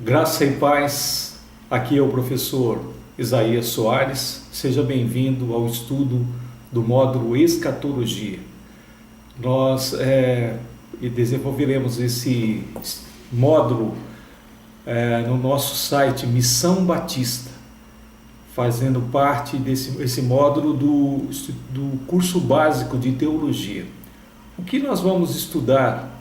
Graça e paz, aqui é o professor Isaías Soares, seja bem-vindo ao estudo do módulo Escatologia. Nós desenvolveremos esse módulo no nosso site Missão Batista, fazendo parte desse módulo do curso básico de teologia. O que nós vamos estudar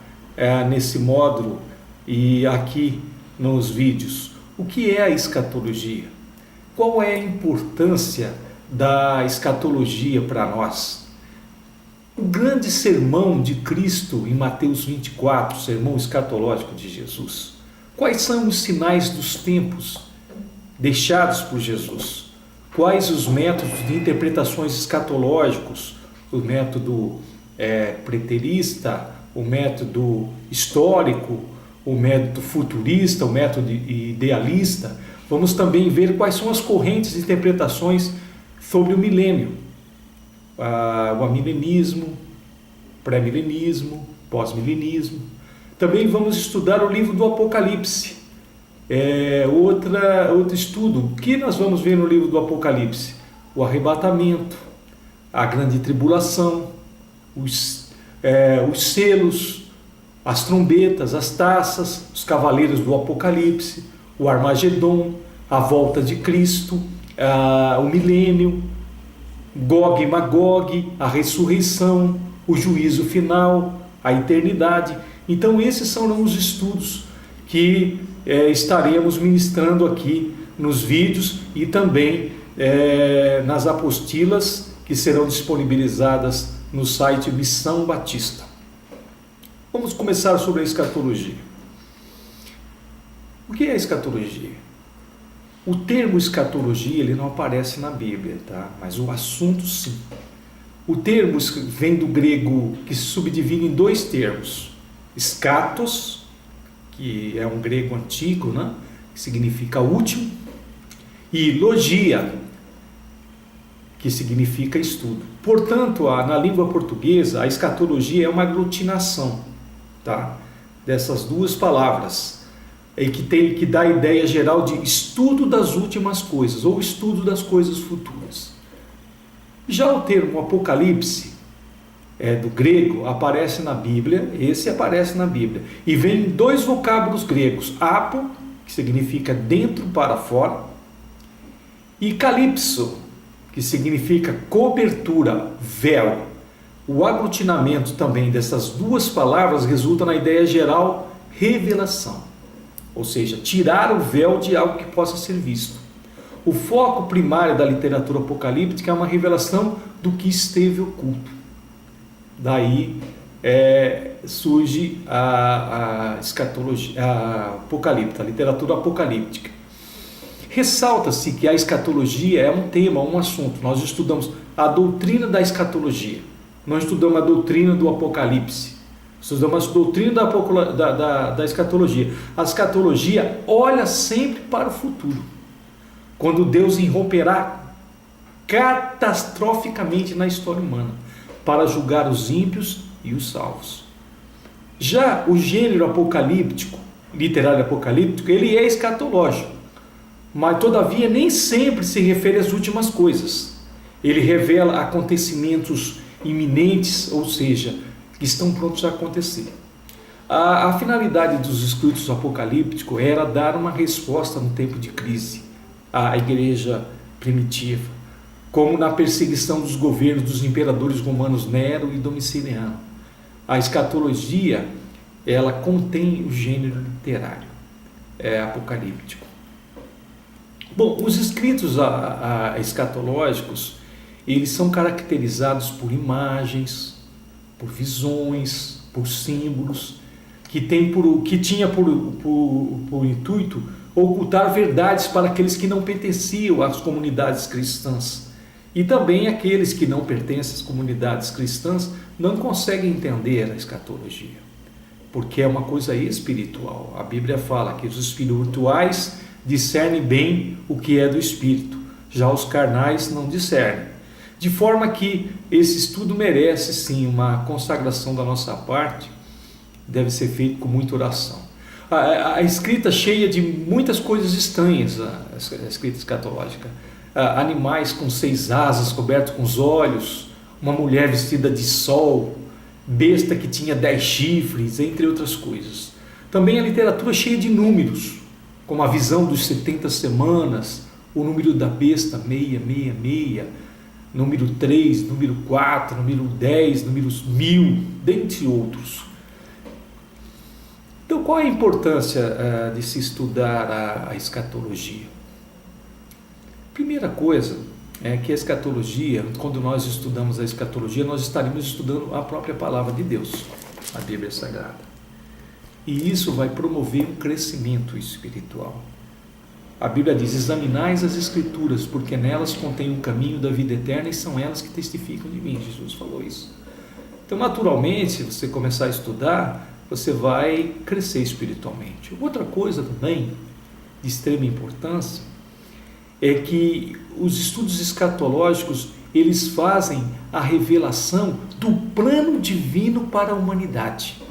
nesse módulo e aqui nos vídeos? O que é a escatologia? Qual é a importância da escatologia para nós? O grande sermão de Cristo em Mateus 24, o sermão escatológico de Jesus. Quais são os sinais dos tempos deixados por Jesus? Quais os métodos de interpretações escatológicos? O método preterista, o método histórico, o método futurista, o método idealista. Vamos também ver quais são as correntes de interpretações sobre o milênio, o amilenismo, pré-milenismo, pós-milenismo. Também vamos estudar o livro do Apocalipse. Outro estudo. O que nós vamos ver no livro do Apocalipse? O arrebatamento, a grande tribulação, os selos, as trombetas, as taças, os cavaleiros do Apocalipse, o Armagedon, a volta de Cristo, o milênio, Gog e Magog, a ressurreição, o juízo final, a eternidade. Então esses são os estudos que estaremos ministrando aqui nos vídeos e também nas apostilas que serão disponibilizadas no site Missão Batista. Vamos começar sobre a escatologia. O que é a escatologia? O termo escatologia ele não aparece na Bíblia, tá? Mas o assunto sim. O termo vem do grego, que se subdivide em dois termos. Skatos, que é um grego antigo, né? Que significa último, e logia, que significa estudo. Portanto, na língua portuguesa, a escatologia é uma aglutinação, tá? Dessas duas palavras, que dá a ideia geral de estudo das últimas coisas, ou estudo das coisas futuras. Já o termo Apocalipse, do grego, aparece na Bíblia, e vem em dois vocábulos gregos, apo, que significa dentro para fora, e calypso, que significa cobertura, véu. O aglutinamento também dessas duas palavras resulta na ideia geral revelação, ou seja, tirar o véu de algo que possa ser visto. O foco primário da literatura apocalíptica é uma revelação do que esteve oculto. Daí surge a escatologia, a literatura apocalíptica. Ressalta-se que a escatologia é um tema, um assunto. Nós estudamos a doutrina da escatologia, nós estudamos a doutrina do Apocalipse, estudamos a doutrina da escatologia. A escatologia olha sempre para o futuro, quando Deus irromperá catastroficamente na história humana, para julgar os ímpios e os salvos. Já o gênero apocalíptico, literário apocalíptico, ele é escatológico, mas todavia nem sempre se refere às últimas coisas. Ele revela acontecimentos iminentes, ou seja, que estão prontos a acontecer. A finalidade dos escritos apocalípticos era dar uma resposta no tempo de crise à igreja primitiva, como na perseguição dos governos dos imperadores romanos Nero e Domiciano. A escatologia, ela contém o gênero literário apocalíptico. Bom, os escritos escatológicos, eles são caracterizados por imagens, por visões, por símbolos, que tinha por intuito ocultar verdades para aqueles que não pertenciam às comunidades cristãs. E também aqueles que não pertencem às comunidades cristãs não conseguem entender a escatologia, porque é uma coisa espiritual. A Bíblia fala que os espirituais discernem bem o que é do espírito, já os carnais não discernem. De forma que esse estudo merece sim uma consagração da nossa parte, deve ser feito com muita oração. A escrita cheia de muitas coisas estranhas, a escrita escatológica. Animais com 6 asas cobertos com os olhos, uma mulher vestida de sol, besta que tinha 10 chifres, entre outras coisas. Também a literatura cheia de números, como a visão dos 70 semanas, o número da besta 666, número 3, número 4, número 10, números 1000, dentre outros. Então, qual é a importância de se estudar a escatologia? Primeira coisa é que a escatologia, quando nós estudamos a escatologia, nós estaremos estudando a própria palavra de Deus, a Bíblia Sagrada. E isso vai promover um crescimento espiritual. A Bíblia diz: examinais as Escrituras, porque nelas contém o caminho da vida eterna e são elas que testificam de mim. Jesus falou isso. Então, naturalmente, se você começar a estudar, você vai crescer espiritualmente. Outra coisa também, de extrema importância, é que os estudos escatológicos, eles fazem a revelação do plano divino para a humanidade.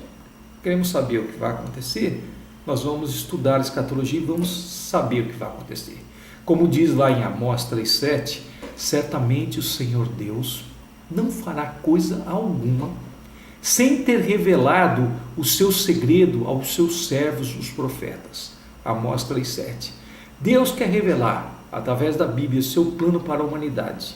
Queremos saber o que vai acontecer? Nós vamos estudar a escatologia e vamos saber o que vai acontecer. Como diz lá em Amós 3,7, certamente o Senhor Deus não fará coisa alguma sem ter revelado o seu segredo aos seus servos, os profetas. Amós 3,7. Deus quer revelar, através da Bíblia, o seu plano para a humanidade.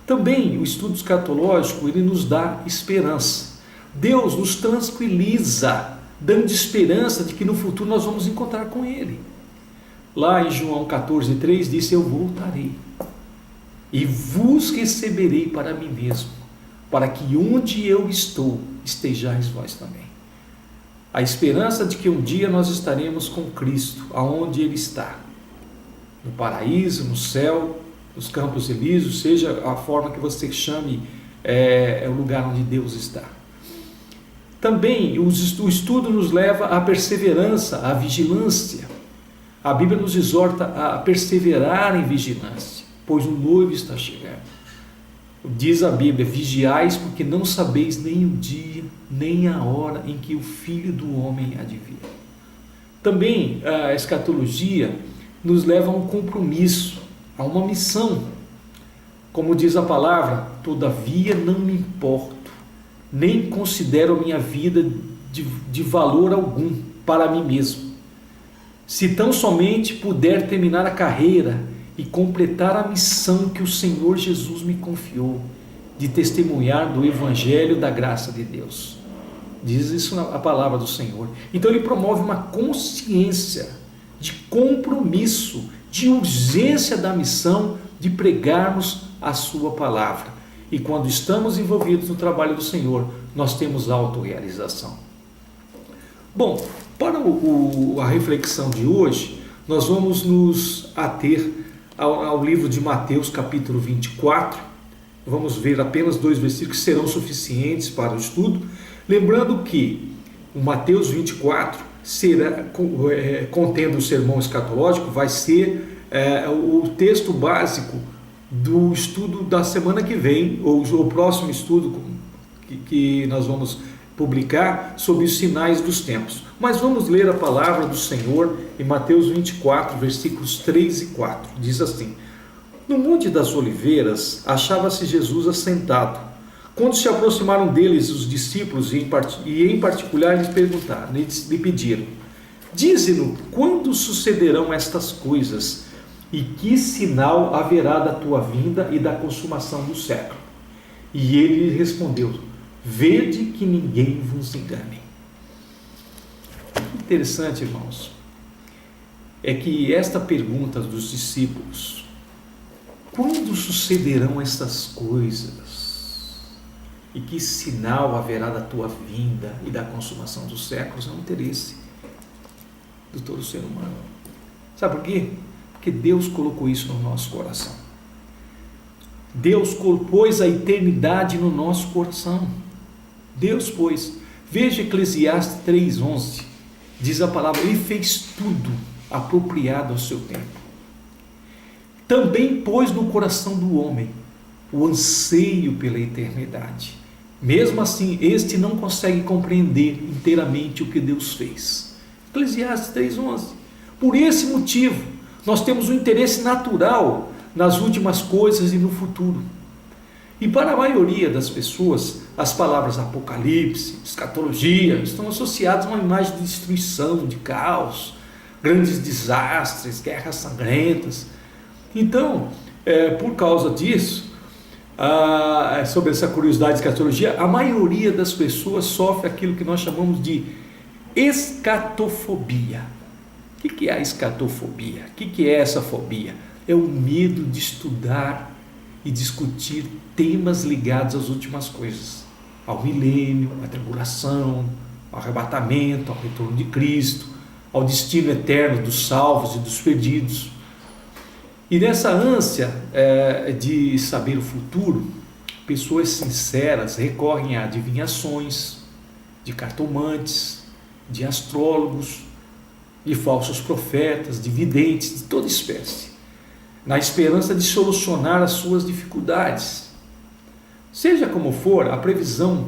Também o estudo escatológico, ele nos dá esperança. Deus nos tranquiliza, dando esperança de que no futuro nós vamos encontrar com Ele. Lá em João 14,3 disse: eu voltarei e vos receberei para mim mesmo, para que onde eu estou, estejais vós também. A esperança de que um dia nós estaremos com Cristo, aonde Ele está, no paraíso, no céu, nos campos elíseos, seja a forma que você chame, é o lugar onde Deus está. Também o estudo nos leva à perseverança, à vigilância. A Bíblia nos exorta a perseverar em vigilância, pois o noivo está chegando. Diz a Bíblia: vigiais, porque não sabeis nem o dia, nem a hora em que o Filho do Homem há de vir. Também a escatologia nos leva a um compromisso, a uma missão. Como diz a palavra: todavia não me importo, nem considero a minha vida de valor algum para mim mesmo, se tão somente puder terminar a carreira e completar a missão que o Senhor Jesus me confiou, de testemunhar do Evangelho da graça de Deus. Diz isso a palavra do Senhor. Então ele promove uma consciência de compromisso, de urgência da missão de pregarmos a sua palavra. E quando estamos envolvidos no trabalho do Senhor, nós temos autorrealização. Bom, para a reflexão de hoje, nós vamos nos ater ao livro de Mateus, capítulo 24. Vamos ver apenas 2 versículos que serão suficientes para o estudo. Lembrando que o Mateus 24 será, contendo o sermão escatológico, vai ser o texto básico do estudo da semana que vem, ou o próximo estudo que nós vamos publicar sobre os sinais dos tempos. Mas vamos ler a palavra do Senhor em Mateus 24, versículos 3 e 4. Diz assim: no Monte das Oliveiras achava-se Jesus assentado. Quando se aproximaram deles os discípulos, e em particular lhes perguntaram, lhe pediram: dize-nos quando sucederão estas coisas, e que sinal haverá da tua vinda e da consumação do século? E ele lhe respondeu: vede que ninguém vos engane. Interessante, irmãos, é que esta pergunta dos discípulos, quando sucederão estas coisas, e que sinal haverá da tua vinda e da consumação dos séculos, é um interesse de todo ser humano. Sabe por quê? Porque Deus colocou isso no nosso coração. Deus pôs a eternidade no nosso coração. Deus pôs. Veja Eclesiastes 3,11. Diz a palavra: Ele fez tudo apropriado ao seu tempo. Também pôs no coração do homem o anseio pela eternidade. Mesmo assim, este não consegue compreender inteiramente o que Deus fez. Eclesiastes 3:11. Por esse motivo, nós temos um interesse natural nas últimas coisas e no futuro. E para a maioria das pessoas, as palavras apocalipse, escatologia, estão associadas a uma imagem de destruição, de caos, grandes desastres, guerras sangrentas. Então, por causa disso, sobre essa curiosidade de escatologia, a maioria das pessoas sofre aquilo que nós chamamos de escatofobia. O que é a escatofobia? O que é essa fobia? É o medo de estudar e discutir temas ligados às últimas coisas, ao milênio, à tribulação, ao arrebatamento, ao retorno de Cristo, ao destino eterno dos salvos e dos perdidos. E nessa ânsia de saber o futuro, pessoas sinceras recorrem a adivinhações, de cartomantes, de astrólogos, de falsos profetas, de videntes, de toda espécie, na esperança de solucionar as suas dificuldades. Seja como for, a previsão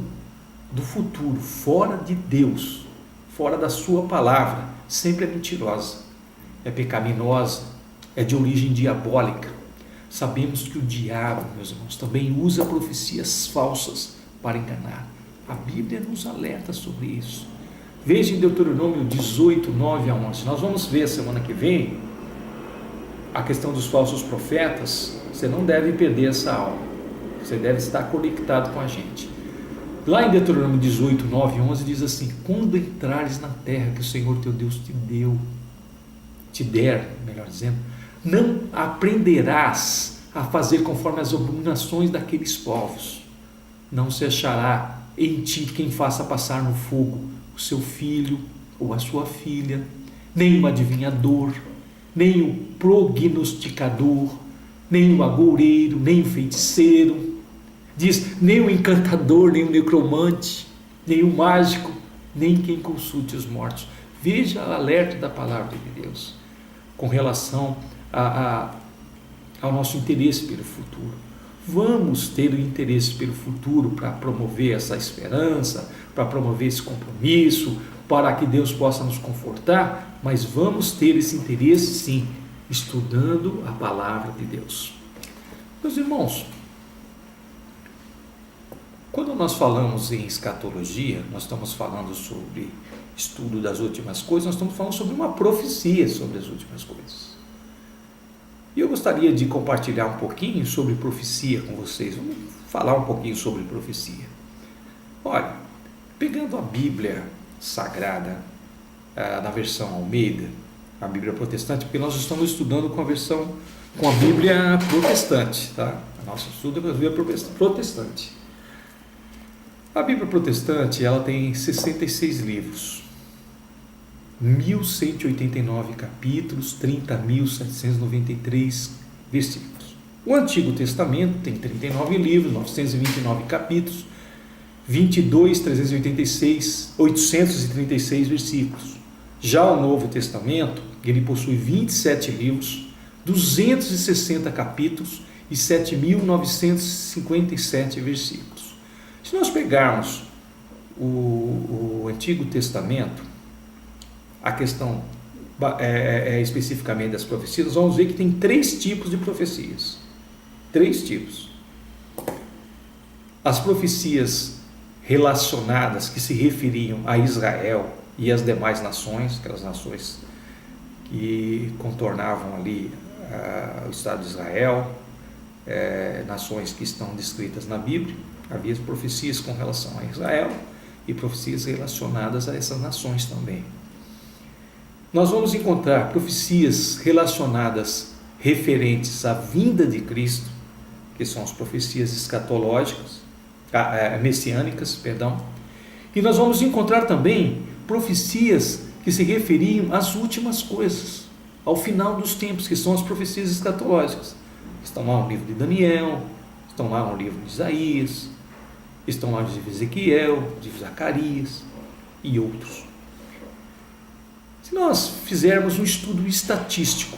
do futuro fora de Deus, fora da sua palavra, sempre é mentirosa, é pecaminosa, é de origem diabólica. Sabemos que o diabo, meus irmãos, também usa profecias falsas para enganar. A Bíblia nos alerta sobre isso. Veja em Deuteronômio 18, 9 a 11. Nós vamos ver semana que vem a questão dos falsos profetas. Você não deve perder essa aula. Você deve estar conectado com a gente. Lá em Deuteronômio 18, 9 e 11 diz assim: quando entrares na terra que o Senhor teu Deus te der, melhor dizendo, não aprenderás a fazer conforme as abominações daqueles povos. Não se achará em ti quem faça passar no fogo o seu filho ou a sua filha, nem o adivinhador, nem o prognosticador, nem o agoureiro, nem o feiticeiro. Diz, nem o encantador, nem o necromante, nem o mágico, nem quem consulte os mortos. Veja o alerta da palavra de Deus com relação ao nosso interesse pelo futuro. Vamos ter o interesse pelo futuro para promover essa esperança, para promover esse compromisso, para que Deus possa nos confortar, mas vamos ter esse interesse sim, estudando a palavra de Deus. Meus irmãos, quando nós falamos em escatologia, nós estamos falando sobre estudo das últimas coisas, nós estamos falando sobre uma profecia sobre as últimas coisas. E eu gostaria de compartilhar um pouquinho sobre profecia com vocês. Vamos falar um pouquinho sobre profecia. Olha, pegando a Bíblia Sagrada, na versão Almeida, a Bíblia Protestante, porque nós estamos estudando com a Bíblia Protestante, tá? Nosso estudo é com a Bíblia Protestante. A Bíblia Protestante, ela tem 66 livros, 1.189 capítulos, 30.793 versículos. O Antigo Testamento tem 39 livros, 929 capítulos, 836 versículos. Já o Novo Testamento, ele possui 27 livros, 260 capítulos e 7.957 versículos. Se nós pegarmos o Antigo Testamento, a questão especificamente das profecias, nós vamos ver que tem 3 tipos de profecias. 3 tipos. As profecias relacionadas que se referiam a Israel e as demais nações, aquelas nações que contornavam ali o Estado de Israel, nações que estão descritas na Bíblia. Havia profecias com relação a Israel e profecias relacionadas a essas nações também. Nós vamos encontrar profecias relacionadas, referentes à vinda de Cristo, que são as profecias escatológicas, messiânicas, e nós vamos encontrar também profecias que se referiam às últimas coisas, ao final dos tempos, que são as profecias escatológicas. Estão lá no livro de Daniel, estão lá no livro de Isaías, estão lá no livro de Ezequiel, de Zacarias e outros. Se nós fizermos um estudo estatístico,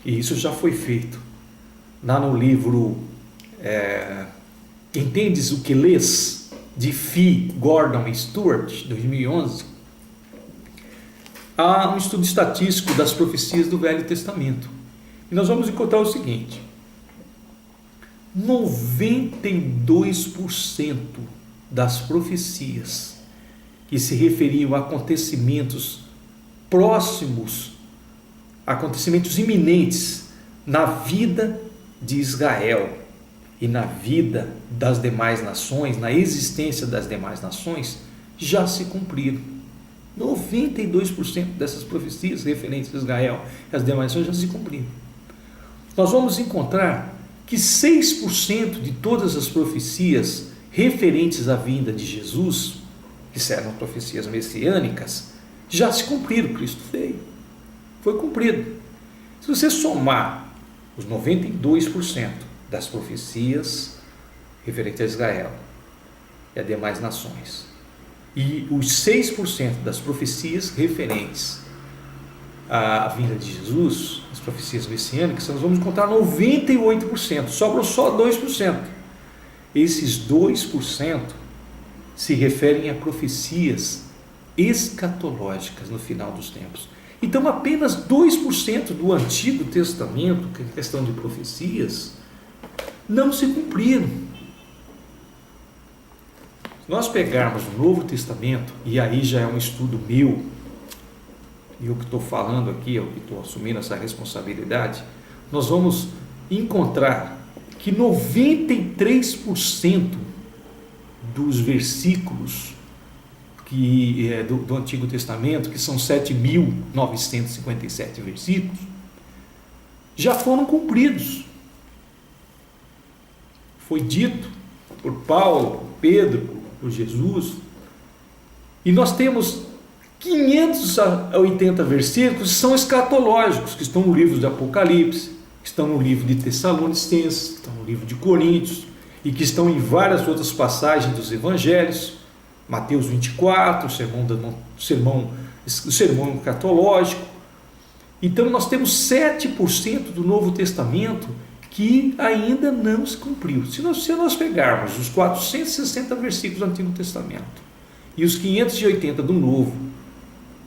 e isso já foi feito lá no livro Entendes o que lês, de Fee, Gordon e Stewart, 2011, há um estudo estatístico das profecias do Velho Testamento. E nós vamos encontrar o seguinte: 92% das profecias que se referiam a acontecimentos próximos, acontecimentos iminentes na vida de Israel e na vida das demais nações, na existência das demais nações, já se cumpriram. 92% dessas profecias referentes a Israel e as demais nações já se cumpriram. Nós vamos encontrar que 6% de todas as profecias referentes à vinda de Jesus, que eram profecias messiânicas, já se cumpriram. Cristo veio, foi cumprido. Se você somar os 92% das profecias referentes a Israel e a demais nações, e os 6% das profecias referentes à vinda de Jesus, as profecias messiânicas, nós vamos encontrar 98%, sobram só 2%. Esses 2% se referem a profecias escatológicas no final dos tempos. Então, apenas 2% do Antigo Testamento, que é questão de profecias, não se cumpriram. Se nós pegarmos o Novo Testamento, e aí já é um estudo meu, e eu que estou falando aqui, eu que estou assumindo essa responsabilidade, nós vamos encontrar que 93% dos versículos do Antigo Testamento, que são 7.957 versículos, já foram cumpridos. Foi dito por Paulo, por Pedro, por Jesus, e nós temos 580 versículos que são escatológicos, que estão no livro de Apocalipse, que estão no livro de Tessalonicenses, que estão no livro de Coríntios, e que estão em várias outras passagens dos evangelhos, Mateus 24, o sermão escatológico. Então nós temos 7% do Novo Testamento que ainda não se cumpriu. Se nós pegarmos os 460 versículos do Antigo Testamento e os 580 do Novo,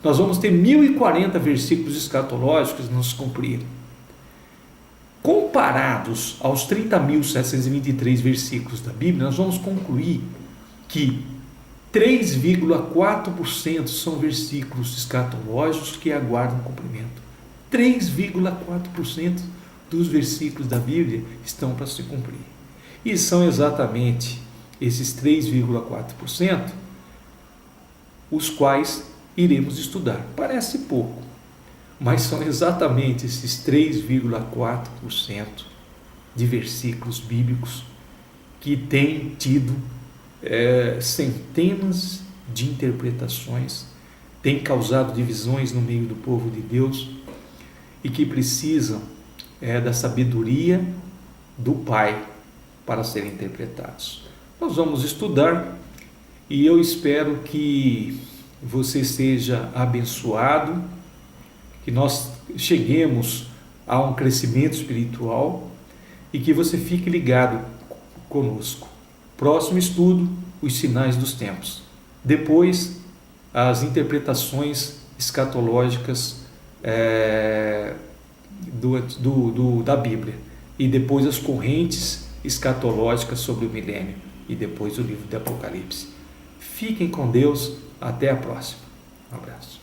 nós vamos ter 1040 versículos escatológicos que não se cumpriram. Comparados aos 30.723 versículos da Bíblia, nós vamos concluir que 3,4% são versículos escatológicos que aguardam cumprimento. 3,4% dos versículos da Bíblia estão para se cumprir. E são exatamente esses 3,4% os quais iremos estudar. Parece pouco, mas são exatamente esses 3,4% de versículos bíblicos que têm tido centenas de interpretações, têm causado divisões no meio do povo de Deus e que precisam da sabedoria do Pai para serem interpretados. Nós vamos estudar e eu espero que você seja abençoado, que nós cheguemos a um crescimento espiritual e que você fique ligado conosco. Próximo estudo, os sinais dos tempos. Depois, as interpretações escatológicas da Bíblia. E depois as correntes escatológicas sobre o milênio. E depois o livro de Apocalipse. Fiquem com Deus. Até a próxima. Um abraço.